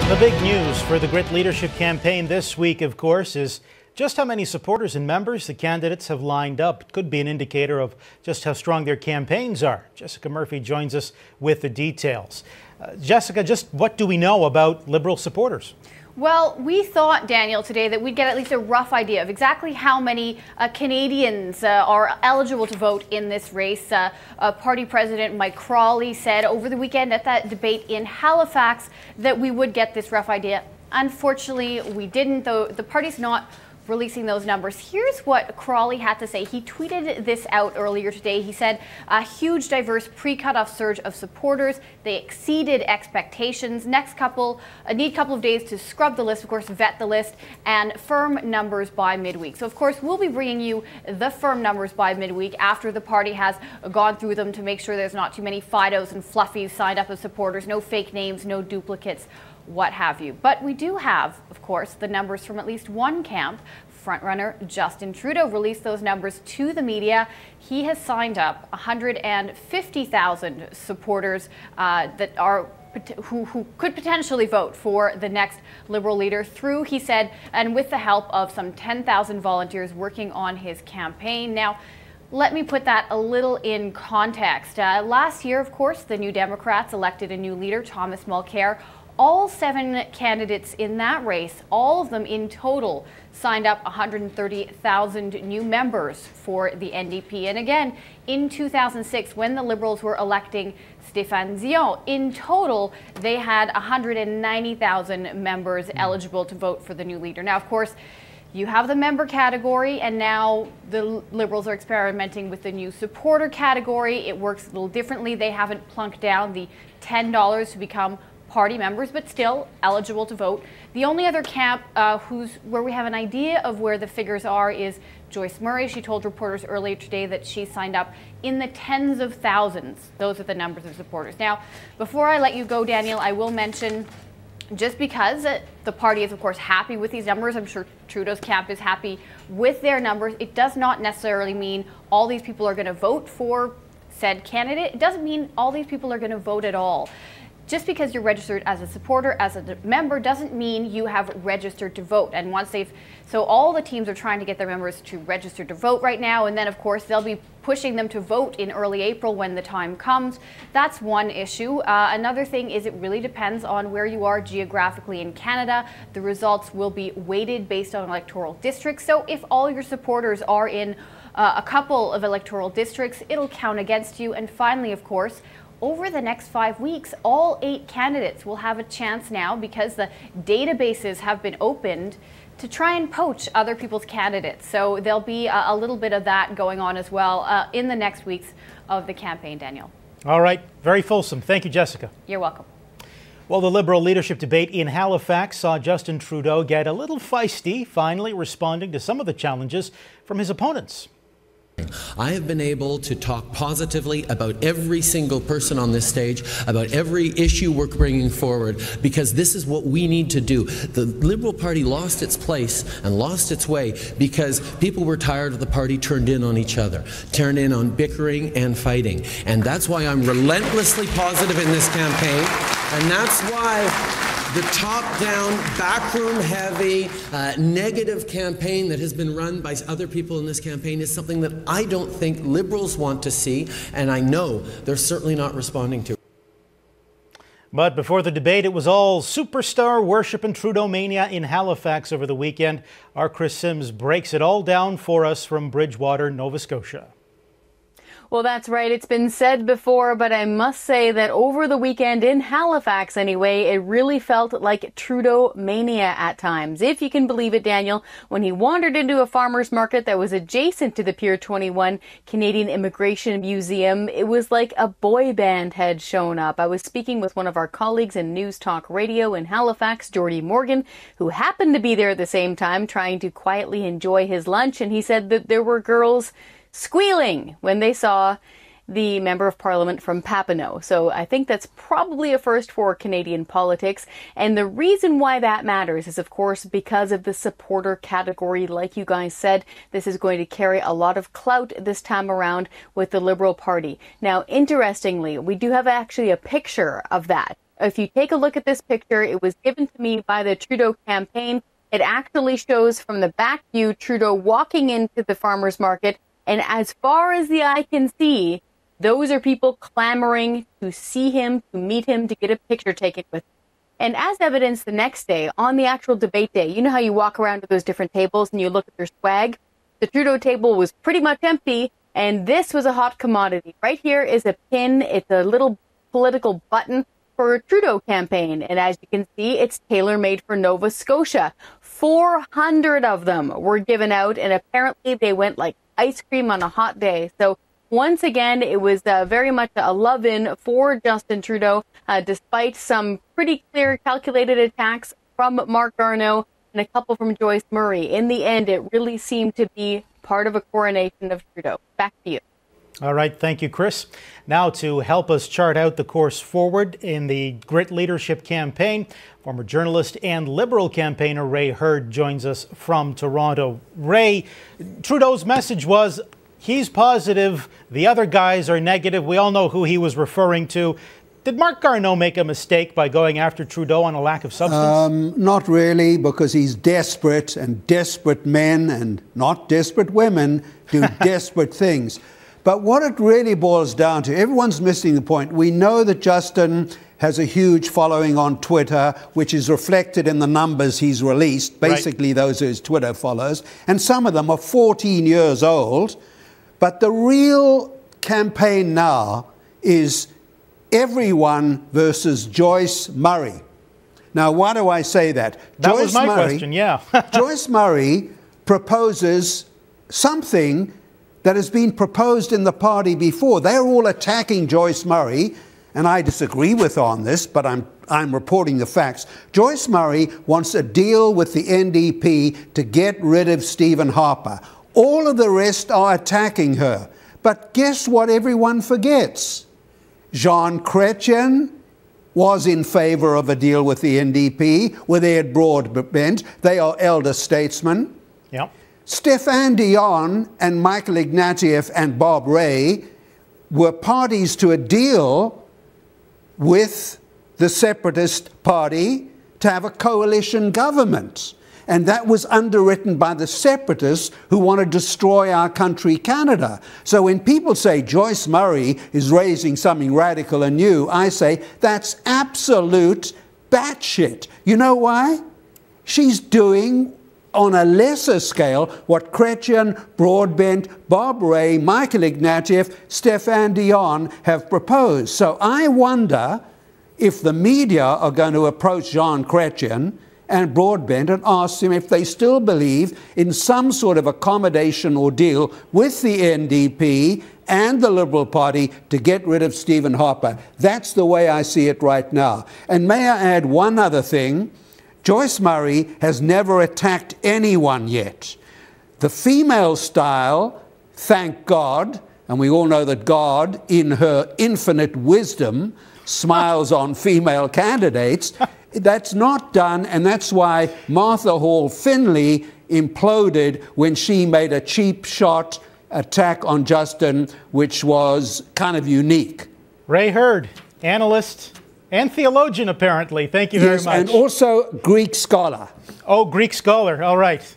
The big news for the Grit Leadership campaign this week, of course, is just how many supporters and members the candidates have lined up. It could be an indicator of just how strong their campaigns are. Jessica Murphy joins us with the details. Jessica, just what do we know about Liberal supporters? Well, we thought, Daniel, today that we'd get at least a rough idea of exactly how many Canadians are eligible to vote in this race. Party President Mike Crawley said over the weekend at that debate in Halifax that we would get this rough idea. Unfortunately, we didn't, though the party's not releasing those numbers. Here's what Crawley had to say. He tweeted this out earlier today. He said, a huge, diverse pre-cutoff surge of supporters. They exceeded expectations. Need a couple of days to scrub the list, of course, vet the list, and firm numbers by midweek. So, of course, we'll be bringing you the firm numbers by midweek after the party has gone through them to make sure there's not too many Fidos and Fluffies signed up as supporters, no fake names, no duplicates, what have you. But we do have, of course, the numbers from at least one camp. Frontrunner Justin Trudeau released those numbers to the media. He has signed up 150,000 supporters who could potentially vote for the next Liberal leader through, he said, and with the help of some 10,000 volunteers working on his campaign. Now, let me put that a little in context. Last year, of course, the New Democrats elected a new leader, Thomas Mulcair. All 7 candidates in that race, all of them in total, signed up 130,000 new members for the NDP. And again, in 2006, when the Liberals were electing Stéphane Dion, in total, they had 190,000 members eligible to vote for the new leader. Now, of course, you have the member category, and now the Liberals are experimenting with the new supporter category. It works a little differently. They haven't plunked down the $10 to become party members, but still eligible to vote. The only other camp where we have an idea of where the figures are is Joyce Murray. She told reporters earlier today that she signed up in the tens of thousands. Those are the numbers of supporters. Now, before I let you go, Daniel, I will mention, just because the party is, of course, happy with these numbers, I'm sure Trudeau's camp is happy with their numbers, it does not necessarily mean all these people are going to vote for said candidate. It doesn't mean all these people are going to vote at all. Just because you're registered as a supporter, as a member, doesn't mean you have registered to vote. And so all the teams are trying to get their members to register to vote right now. And then, of course, they'll be pushing them to vote in early April when the time comes. That's one issue. Another thing is it really depends on where you are geographically in Canada. The results will be weighted based on electoral districts. So if all your supporters are in a couple of electoral districts, it'll count against you. And finally, of course, over the next 5 weeks, all 8 candidates will have a chance now, because the databases have been opened, to try and poach other people's candidates. So there'll be a little bit of that going on as well in the next weeks of the campaign, Daniel. All right. Very fulsome. Thank you, Jessica. You're welcome. Well, the Liberal leadership debate in Halifax saw Justin Trudeau get a little feisty, finally responding to some of the challenges from his opponents. I have been able to talk positively about every single person on this stage, about every issue we're bringing forward, because this is what we need to do. The Liberal Party lost its place and lost its way because people were tired of the party turned in on each other, turned in on bickering and fighting. And that's why I'm relentlessly positive in this campaign, and that's why the top-down, backroom-heavy, negative campaign that has been run by other people in this campaign is something that I don't think Liberals want to see, and I know they're certainly not responding to. But before the debate, it was all superstar worship and Trudeaumania in Halifax over the weekend. Our Chris Sims breaks it all down for us from Bridgewater, Nova Scotia. Well, that's right. It's been said before, but I must say that over the weekend in Halifax anyway, it really felt like Trudeaumania at times. If you can believe it, Daniel, when he wandered into a farmer's market that was adjacent to the Pier 21 Canadian Immigration Museum, it was like a boy band had shown up. I was speaking with one of our colleagues in News Talk Radio in Halifax, Jordy Morgan, who happened to be there at the same time trying to quietly enjoy his lunch, and he said that there were girls squealing when they saw the Member of Parliament from Papineau. So I think that's probably a first for Canadian politics. And the reason why that matters is, of course, because of the supporter category. Like you guys said, this is going to carry a lot of clout this time around with the Liberal Party. Now, interestingly, we do have actually a picture of that. if you take a look at this picture, it was given to me by the Trudeau campaign. It actually shows from the back view Trudeau walking into the farmers market. And as far as the eye can see, those are people clamoring to see him, to meet him, to get a picture taken with him. And as evidence, the next day, on the actual debate day, you know how you walk around to those different tables and you look at their swag? The Trudeau table was pretty much empty, and this was a hot commodity. Right here is a pin. It's a little political button for a Trudeau campaign. And as you can see, it's tailor-made for Nova Scotia. 400 of them were given out, and apparently they went like ice cream on a hot day. So once again, it was very much a love-in for Justin Trudeau, despite some pretty clear calculated attacks from Marc Garneau and a couple from Joyce Murray. In the end, it really seemed to be part of a coronation of Trudeau. Back to you. All right. Thank you, Chris. Now to help us chart out the course forward in the Grit Leadership campaign, former journalist and Liberal campaigner Ray Hurd joins us from Toronto. Ray, Trudeau's message was he's positive, the other guys are negative. We all know who he was referring to. Did Marc Garneau make a mistake by going after Trudeau on a lack of substance? Not really, because he's desperate, and desperate men and not desperate women do desperate things. But what it really boils down to, everyone's missing the point. We know that Justin has a huge following on Twitter, which is reflected in the numbers he's released. Basically, right. Those are his Twitter followers. And some of them are 14 years old. But the real campaign now is everyone versus Joyce Murray. Now, why do I say that? That was my question, yeah. Joyce Murray proposes something that has been proposed in the party before. They're all attacking Joyce Murray, and I disagree with on this, but I'm reporting the facts. Joyce Murray wants a deal with the NDP to get rid of Stephen Harper. All of the rest are attacking her. But guess what everyone forgets? Jean Chrétien was in favour of a deal with the NDP with Ed Broadbent. They are elder statesmen. Yep. Stéphane Dion and Michael Ignatieff and Bob Rae were parties to a deal with the Separatist Party to have a coalition government. And that was underwritten by the separatists who want to destroy our country, Canada. So when people say Joyce Murray is raising something radical and new, I say that's absolute batshit. You know why? She's doing on a lesser scale what Chrétien, Broadbent, Bob Rae, Michael Ignatieff, Stéphane Dion have proposed. So I wonder if the media are going to approach Jean Chrétien and Broadbent and ask them if they still believe in some sort of accommodation or deal with the NDP and the Liberal Party to get rid of Stephen Harper. That's the way I see it right now. And may I add one other thing? Joyce Murray has never attacked anyone yet. The female style, thank God, and we all know that God, in her infinite wisdom, smiles on female candidates. That's not done, and that's why Martha Hall Finley imploded when she made a cheap shot attack on Justin, which was kind of unique. Ray Hurd, analyst and theologian, apparently. Thank you very much. And also Greek scholar. Oh, Greek scholar. All right.